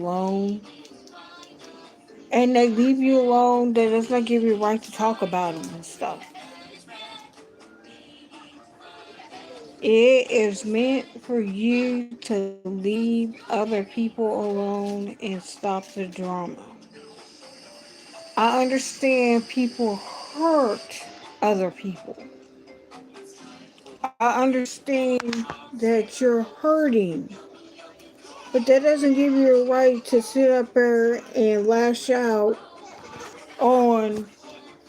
alone and they leave you alone, that does not give you the right to talk about them and stuff. It is meant for you to leave other people alone and stop the drama. I understand people hurt other people. I understand that you're hurting, but that doesn't give you a right to sit up there and lash out on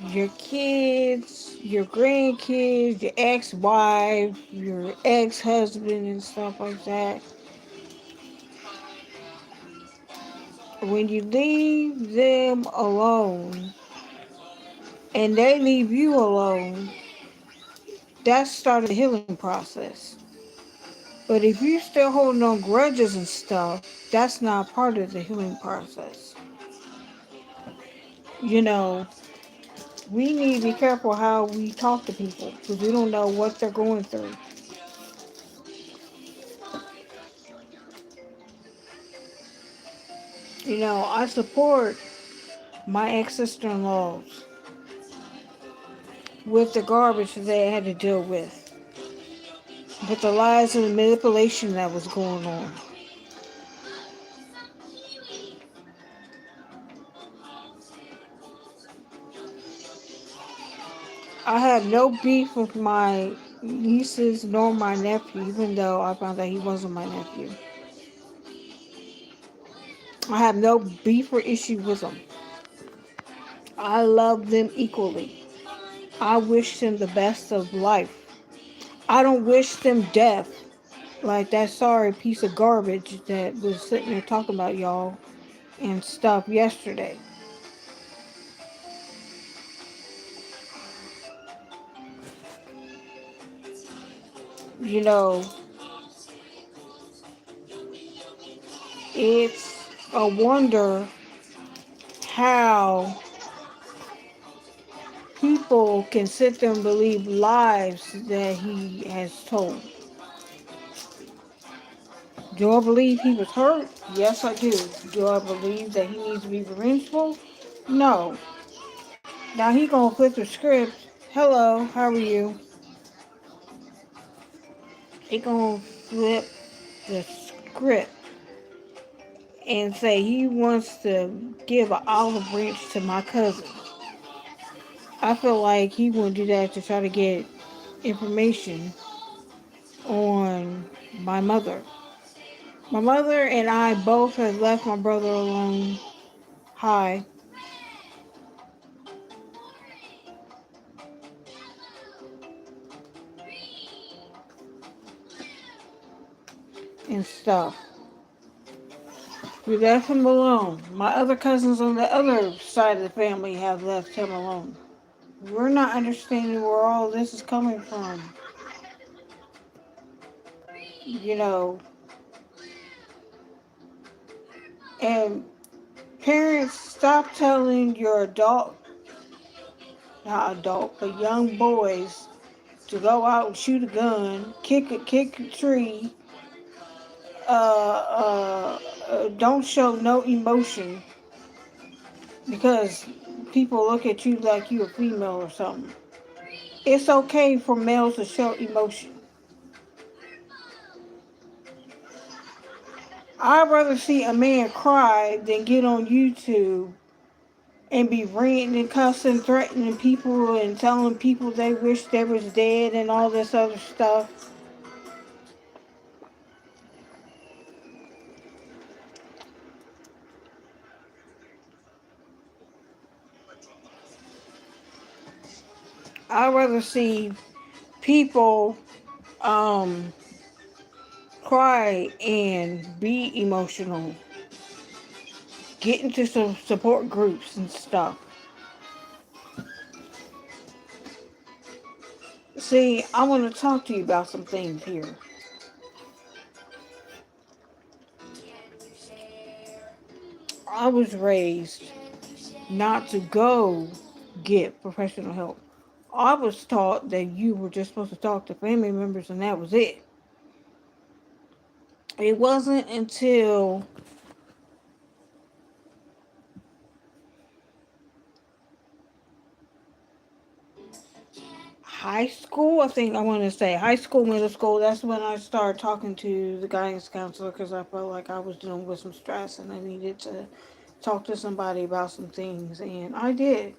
your kids, your grandkids, your ex-wife, your ex-husband, and stuff like that. When you leave them alone and they leave you alone, that's starting the healing process. But if you're still holding on grudges and stuff, that's not part of the healing process. You know, we need to be careful how we talk to people because we don't know what they're going through. You know, I support my ex sister in laws with the garbage that they had to deal with, with the lies and the manipulation that was going on. I have no beef with my nieces nor my nephew, even though I found out he wasn't my nephew. I have no beef or issue with them. I love them equally. I wish them the best of life. I don't wish them death like that sorry piece of garbage that was sitting there talking about y'all and stuff yesterday. You know, it's a wonder how people can sit there and believe lies that he has told. Do I believe he was hurt? Yes, I do. Do I believe that he needs to be revengeful? No. Now he gonna flip the script. Hello, how are you? He gonna flip the script and say he wants to give an olive branch to my cousin. I feel like he would do that to try to get information on my mother. My mother and I both have left my brother alone high and stuff. We left him alone. My other cousins on the other side of the family have left him alone. We're not understanding where all this is coming from. You know, and parents, stop telling your not adult, but young boys to go out and shoot a gun, kick a tree, don't show no emotion because people look at you like you a female or something. It's okay for males to show emotion. I'd rather see a man cry than get on YouTube and be ranting and cussing, threatening people and telling people they wish they was dead and all this other stuff. I'd rather see people um, cry and be emotional, get into some support groups and stuff. See, I want to talk to you about some things here. I was raised not to go get professional help. I was taught that you were just supposed to talk to family members and that was it. It wasn't until high school. I think I want to say high school, middle school. That's when I started talking to the guidance counselor because I felt like I was dealing with some stress and I needed to talk to somebody about some things. And I did.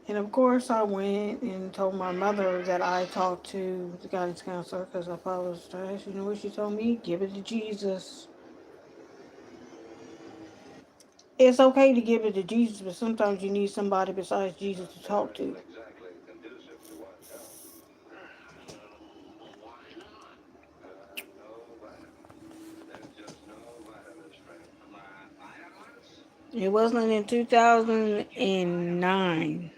And of course, I went and told my mother that I talked to the guidance counselor because I thought I was stressed. You know what she told me? Give it to Jesus. It's okay to give it to Jesus, but sometimes you need somebody besides Jesus to talk to. It wasn't in 2009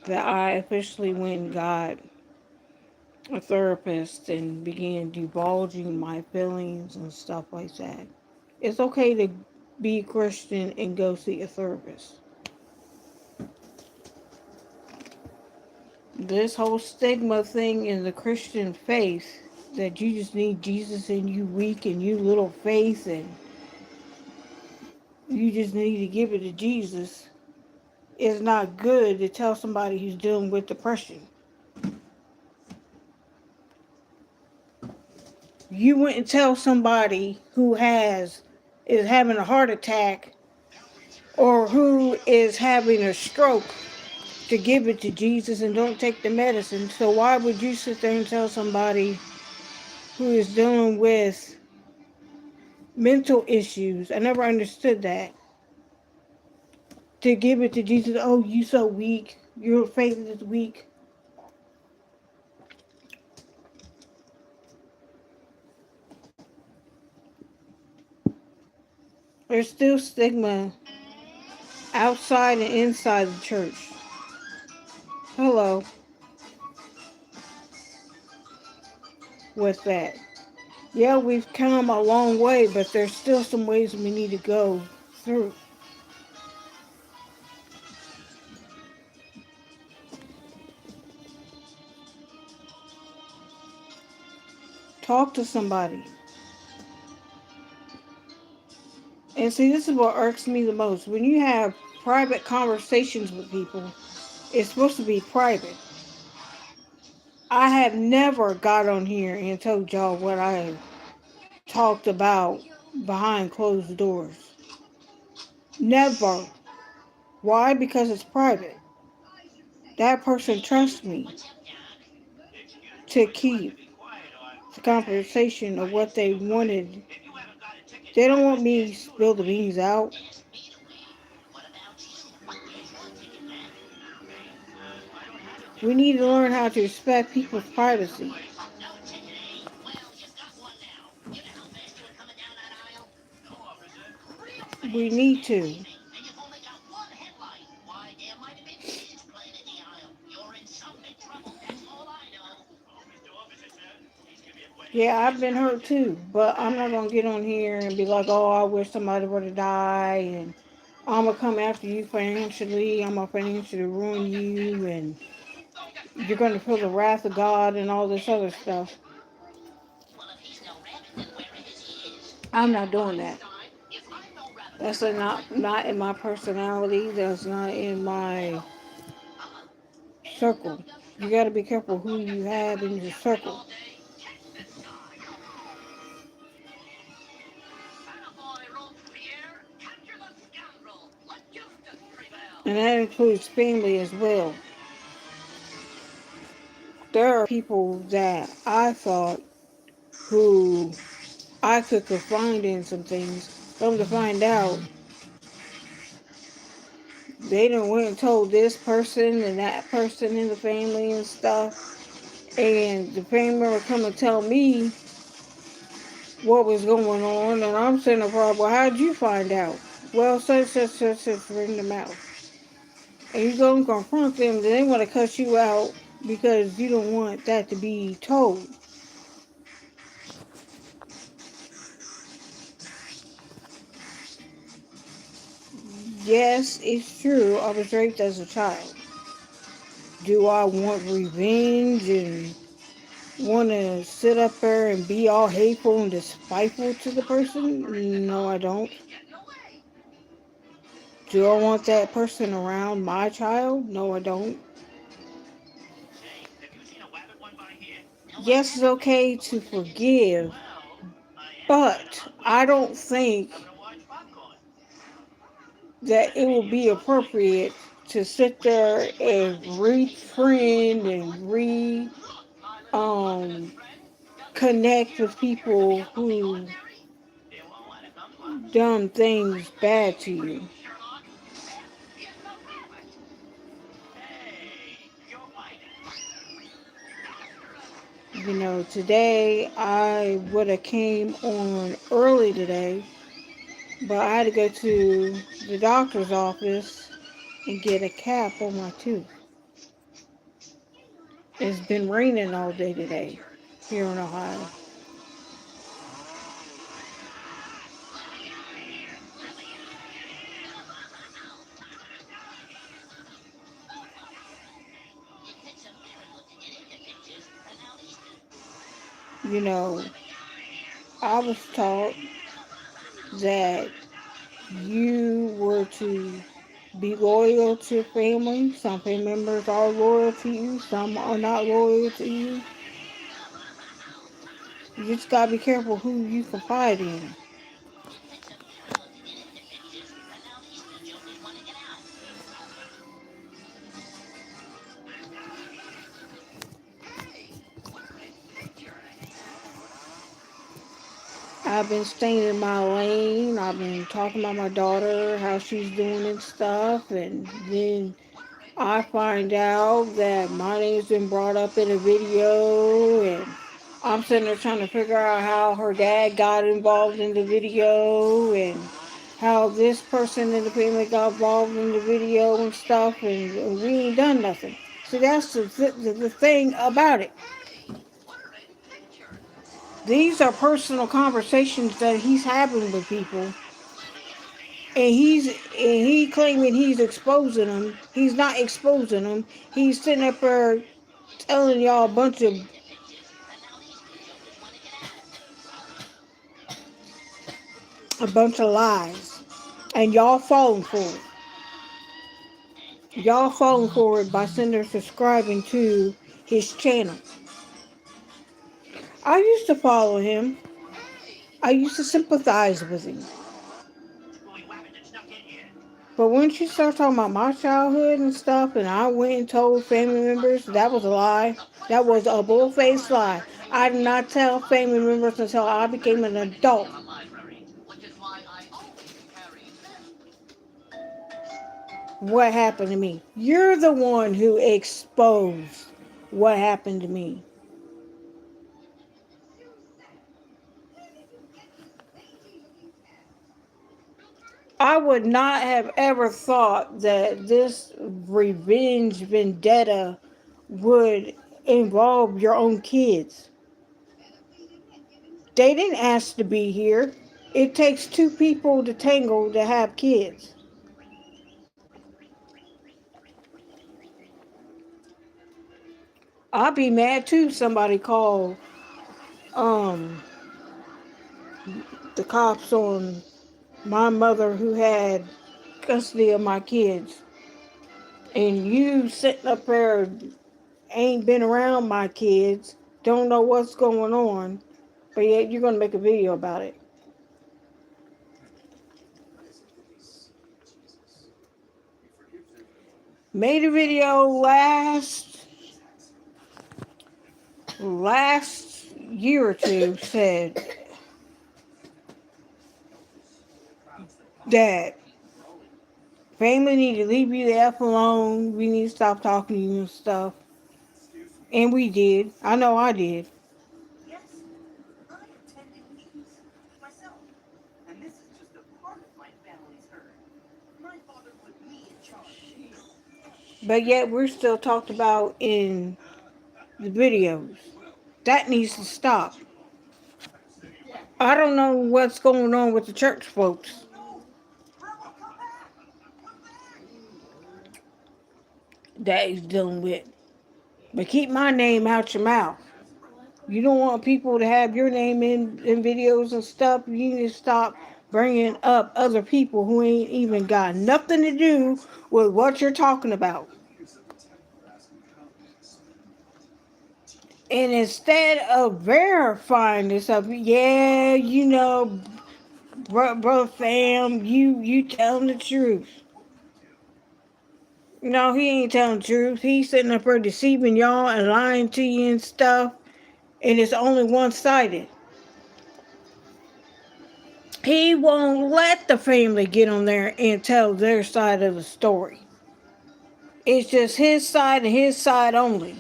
that I officially went and got a therapist and began divulging my feelings and stuff like that. It's okay to be a Christian and go see a therapist. This whole stigma thing in the Christian faith that you just need Jesus and you weak and you little faith and you just need to give it to Jesus is not good to tell somebody who's dealing with depression. You wouldn't tell somebody who is having a heart attack or who is having a stroke to give it to Jesus and don't take the medicine. So why would you sit there and tell somebody who is dealing with mental issues? I never understood that. To give it to Jesus, oh, you so weak. Your faith is weak. There's still stigma outside and inside the church. Hello, with that. Yeah, we've come a long way, but there's still some ways we need to go through. Talk to somebody. And see, this is what irks me the most. When you have private conversations with people, it's supposed to be private. I have never got on here and told y'all what I talked about behind closed doors. Never. Why? Because it's private. That person trusts me to keep the conversation of what they wanted. They don't want me to spill the beans out. We need to learn how to respect people's privacy. We need to. Yeah, I've been hurt too, but I'm not gonna get on here and be like, "Oh, I wish somebody were to die," and I'm gonna come after you financially. I'm gonna financially ruin you, and you're gonna feel the wrath of God and all this other stuff. I'm not doing that. That's not in my personality. That's not in my circle. You got to be careful who you have in your circle, and that includes family as well. There are people that I thought who I could confide in some things. Come to find out, they done went and told this person and that person in the family and stuff. And the family member come and tell me what was going on, and I'm sitting there, well, how'd you find out? Well, such ring the mouth. And you go and confront them, they want to cut you out because you don't want that to be told. Yes, it's true, I was raped as a child. Do I want revenge and want to sit up there and be all hateful and despiteful to the person? No, I don't. Do I want that person around my child? No, I don't. Yes, it's okay to forgive, but I don't think that it would be appropriate to sit there and re-friend and um, connect with people who done things bad to you. You know, today I would have came on early today, but I had to go to the doctor's office and get a cap on my tooth. It's been raining all day today here in Ohio. You know, I was taught that you were to be loyal to family. Some family members are loyal to you, some are not loyal to you. You just gotta be careful who you confide in. I've been staying in my lane. I've been talking about my daughter, how she's doing and stuff, and then I find out that my name's been brought up in a video, and I'm sitting there trying to figure out how her dad got involved in the video, and how this person in the family got involved in the video and stuff, and we ain't done nothing. See, that's the thing about it. These are personal conversations that he's having with people, and he claiming he's exposing them. He's not exposing them. He's sitting up there telling y'all a bunch of lies, and y'all falling for it. Y'all falling for it by sitting there subscribing to his channel. I used to follow him. I used to sympathize with him. But once you start talking about my childhood and stuff, and I went and told family members, that was a lie. That was a bull-faced lie. I did not tell family members until I became an adult what happened to me. You're the one who exposed what happened to me. I would not have ever thought that this revenge vendetta would involve your own kids. They didn't ask to be here. It takes two people to tangle to have kids. I'd be mad too if somebody called um, the cops on my mother who had custody of my kids. And you sitting up there ain't been around my kids, don't know what's going on, but yet you're going to make a video about it. Made a video last year or two, said that family need to leave you the F alone. We need to stop talking to you and stuff. And we did. I know I did. But yet we're still talked about in the videos. That needs to stop. I don't know what's going on with the church folks that he's dealing with. But keep my name out your mouth. You don't want people to have your name in videos and stuff. You need to stop bringing up other people who ain't even got nothing to do with what you're talking about. And instead of verifying this stuff, yeah, brother fam, you telling the truth. No, he ain't telling the truth. He's sitting up there deceiving y'all and lying to you and stuff, and it's only one sided. He won't let the family get on there and tell their side of the story. It's just his side and his side only.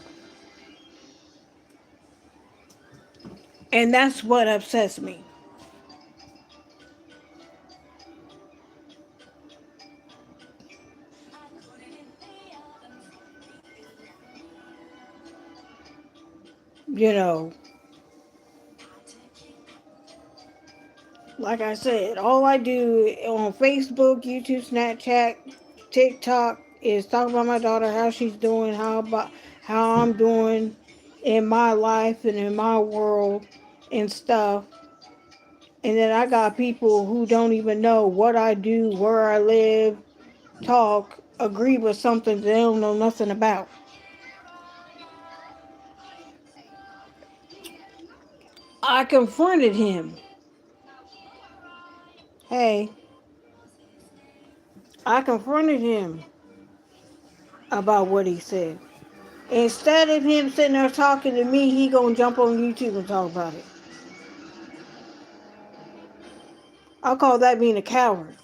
And that's what upsets me. You know, like I said, all I do on Facebook, YouTube, Snapchat, TikTok is talk about my daughter, how she's doing, how I'm doing in my life and in my world and stuff. And then I got people who don't even know what I do, where I live, talk, agree with something they don't know nothing about. I confronted him. Hey, I confronted him about what he said. Instead of him sitting there talking to me, he gonna jump on YouTube and talk about it. I call that being a coward.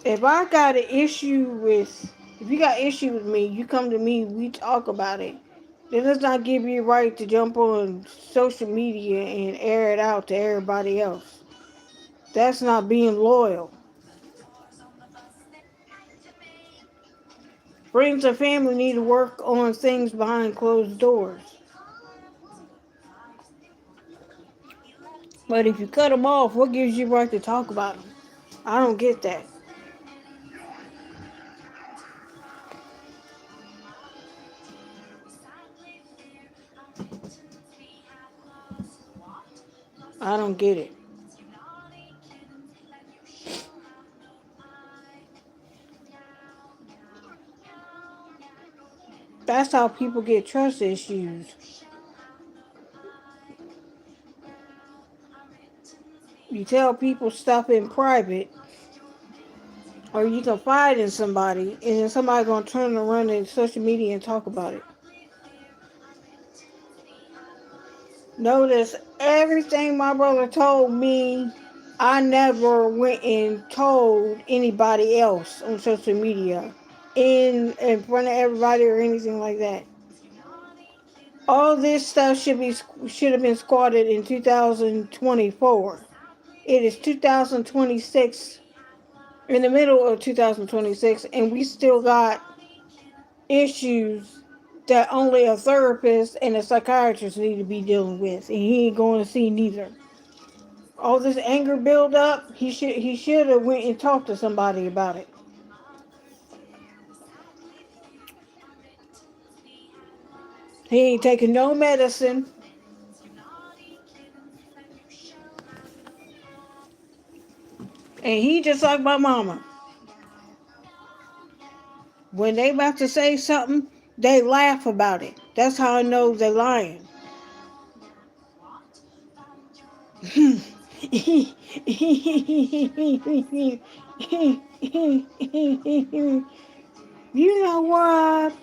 If you got issue with me, you come to me, we talk about it. Then let's not give you the right to jump on social media and air it out to everybody else. That's not being loyal. Friends and family need to work on things behind closed doors. But if you cut them off, what gives you the right to talk about them? I don't get that. I don't get it. That's how people get trust issues. You tell people stuff in private, or you confide in somebody, and then somebody gonna turn around in social media and talk about it. Notice everything my brother told me, I never went and told anybody else on social media, in front of everybody or anything like that. All this stuff should have been squatted in 2024. It is 2026, in the middle of 2026, and we still got issues that only a therapist and a psychiatrist need to be dealing with, and he ain't going to see neither. All this anger build up, he should have went and talked to somebody about it. He ain't taking no medicine, and he just like my mama. When they about to say something, they laugh about it. That's how I know they're lying. You know what?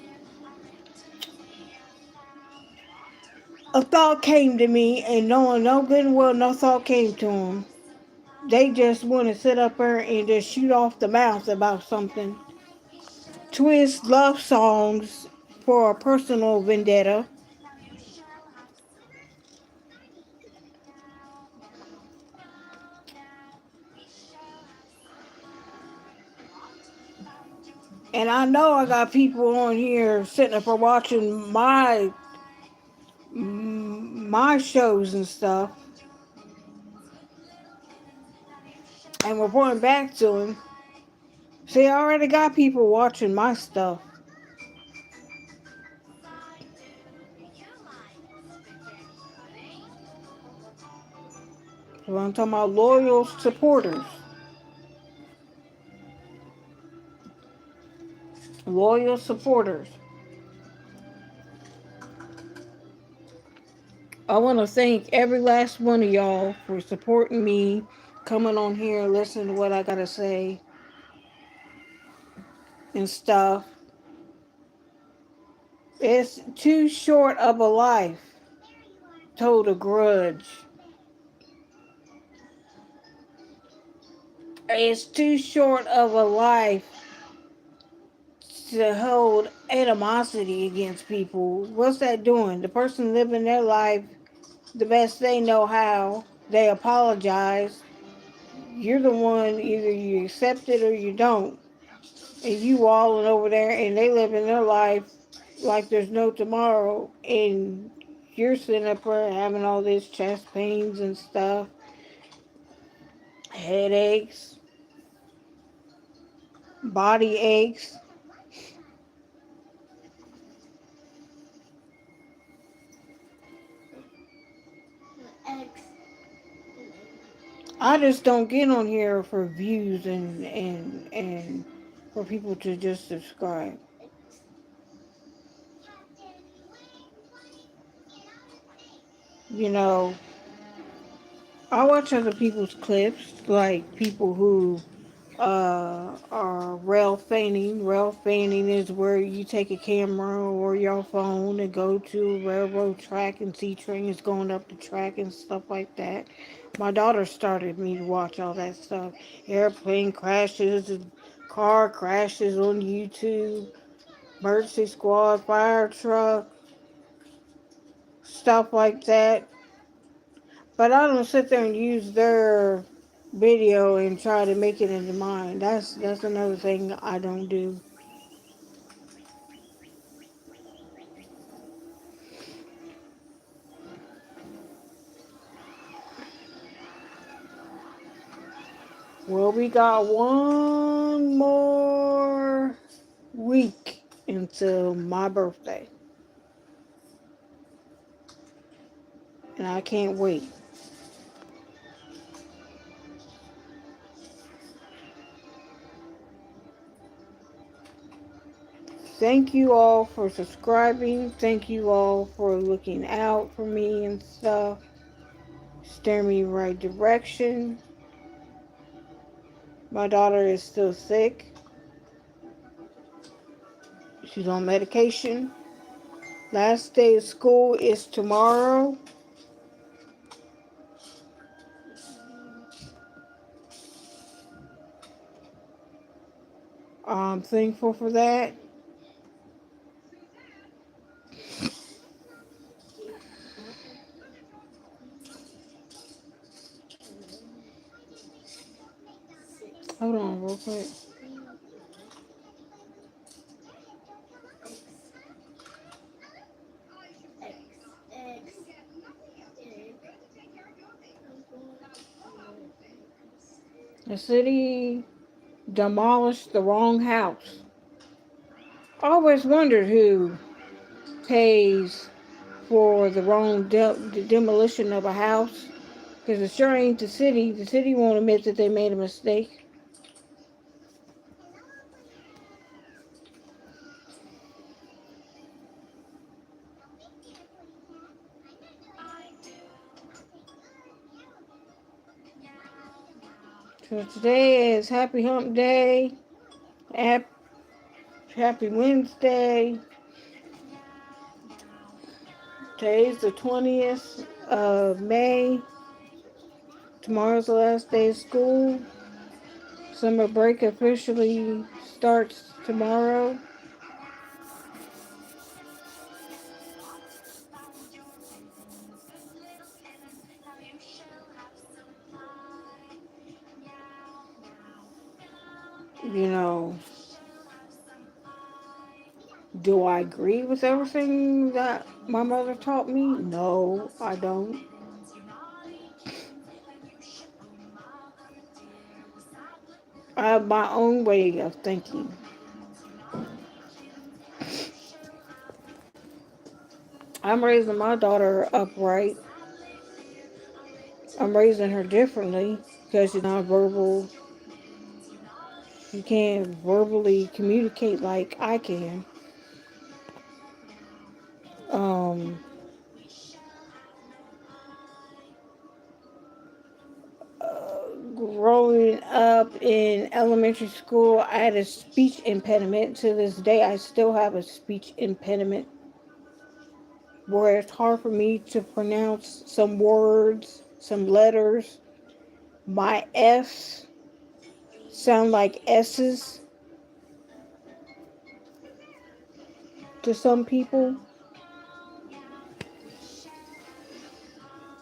A thought came to me, and knowing no good and well no thought came to them. They just want to sit up there and just shoot off the mouth about something. Twist love songs for a personal vendetta. And I know I got people on here sitting up there watching my shows and stuff and reporting back to him. See, I already got people watching my stuff. So I'm talking about loyal supporters. Loyal supporters. I want to thank every last one of y'all for supporting me, coming on here, listening to what I got to say and stuff. It's too short of a life to hold a grudge. It's too short of a life to hold animosity against people. What's that doing? The person living their life the best they know how. They apologize. You're the one, either you accept it or you don't. And you walling over there and they living their life like there's no tomorrow. And you're sitting up there having all this chest pains and stuff, headaches, body aches. I just don't get on here for views and for people to just subscribe. You know, I watch other people's clips, like people who are rail fanning. Rail fanning is where you take a camera or your phone and go to a railroad track and see trains going up the track and stuff like that. My daughter started me to watch all that stuff. Airplane crashes and car crashes on YouTube, emergency squad, fire truck, stuff like that. But I don't sit there and use their video and try to make it into mine. That's another thing I don't do. Well, we got one more week until my birthday, and I can't wait. Thank you all for subscribing. Thank you all for looking out for me and stuff. Steer me in the right direction. My daughter is still sick. She's on medication. Last day of school is tomorrow. I'm thankful for that. Hold on, real quick. The city demolished the wrong house. I always wondered who pays for the wrong demolition of a house. Because it sure ain't the city. The city won't admit that they made a mistake. So today is Happy Hump Day. Happy Wednesday. Today's the 20th of May. Tomorrow's the last day of school. Summer break officially starts tomorrow. You know, do I agree with everything that my mother taught me? No, I don't. I have my own way of thinking. I'm raising my daughter upright. I'm I'm raising her differently because she's not verbal. She can't verbally communicate like I can. Um, Growing up in elementary school, I had a speech impediment. To this day, I still have a speech impediment where it's hard for me to pronounce some words, some letters. My F's sound like S's to some people.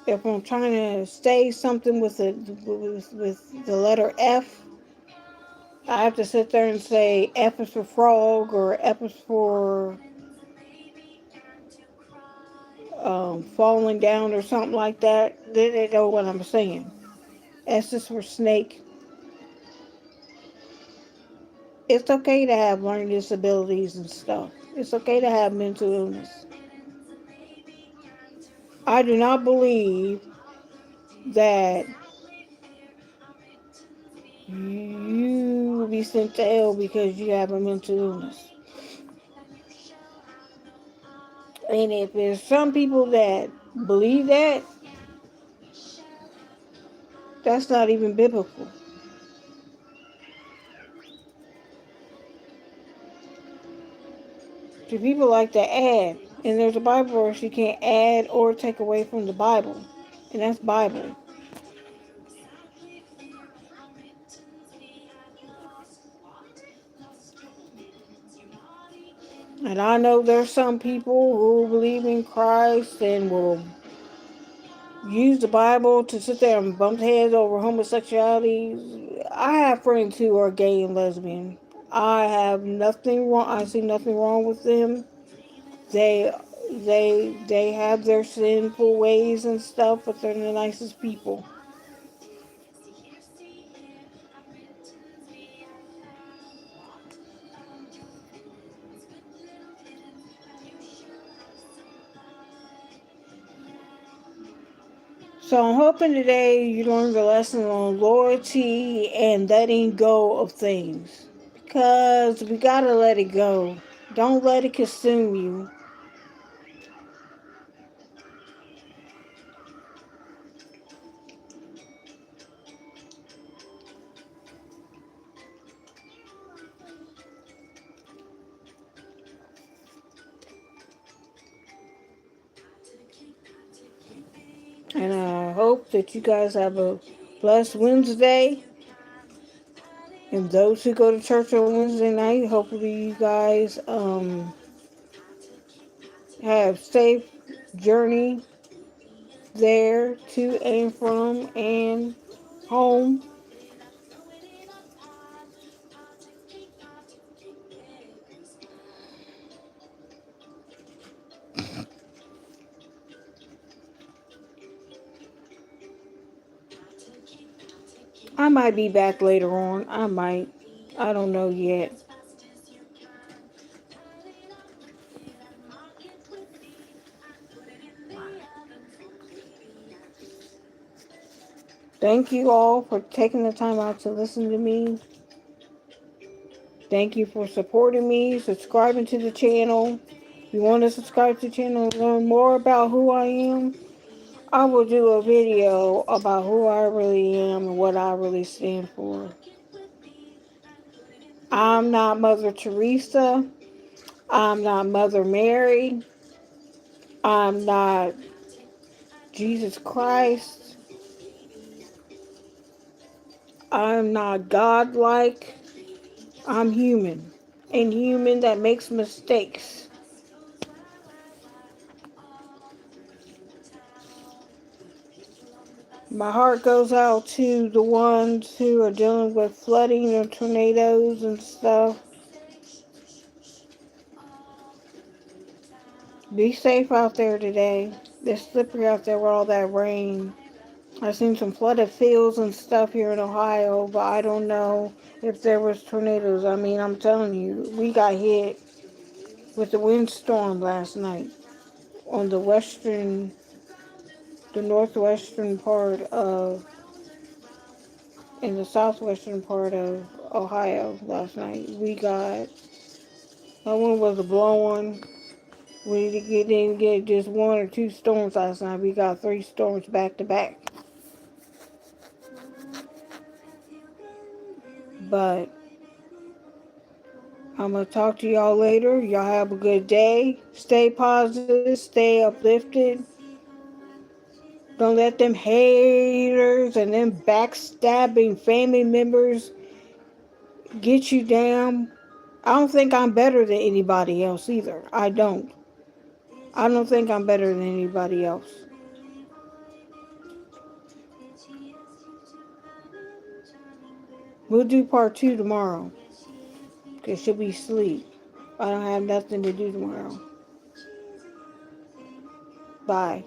If I'm trying to say something with the letter F, I have to sit there and say F is for frog or F is for falling down or something like that. Then they know what I'm saying. S is for snake. It's okay to have learning disabilities and stuff. It's okay to have mental illness. I do not believe that you will be sent to hell because you have a mental illness. And if there's some people that believe that, that's not even biblical. See, people like to add, and there's a Bible verse you can't add or take away from the Bible, and that's Bible. And I know there's some people who believe in Christ and will use the Bible to sit there and bump heads over homosexuality. I have friends who are gay and lesbian. I have nothing wrong. I see nothing wrong with them. They they have their sinful ways and stuff, but they're the nicest people. So I'm hoping today you learned a lesson on loyalty and letting go of things. Because we gotta let it go. Don't let it consume you. And I hope that you guys have a blessed Wednesday. And those who go to church on Wednesday night, hopefully you guys have safe journey there to and from and home. I might be back later on. I might. I don't know yet. Thank you all for taking the time out to listen to me. Thank you for supporting me, subscribing to the channel. If you want to subscribe to the channel and learn more about who I am, I will do a video about who I really am and what I really stand for. I'm not Mother Teresa. I'm not Mother Mary. I'm not Jesus Christ. I'm not godlike. I'm human. And human that makes mistakes. My heart goes out to the ones who are dealing with flooding and tornadoes and stuff. Be safe out there today. It's slippery out there with all that rain. I've seen some flooded fields and stuff here in Ohio, but I don't know if there was tornadoes. I mean, I'm telling you, we got hit with the windstorm last night on the western the northwestern part of in the southwestern part of Ohio last night. We got that one was a blowing. We didn't get just one or two storms last night. We got three storms back to back. But I'm gonna talk to y'all later. Y'all have a good day. Stay positive. Stay uplifted. Don't let them haters and them backstabbing family members get you down. I don't think I'm better than anybody else either. I don't. I don't think I'm better than anybody else. We'll do part two tomorrow. Because she'll be asleep. I don't have nothing to do tomorrow. Bye.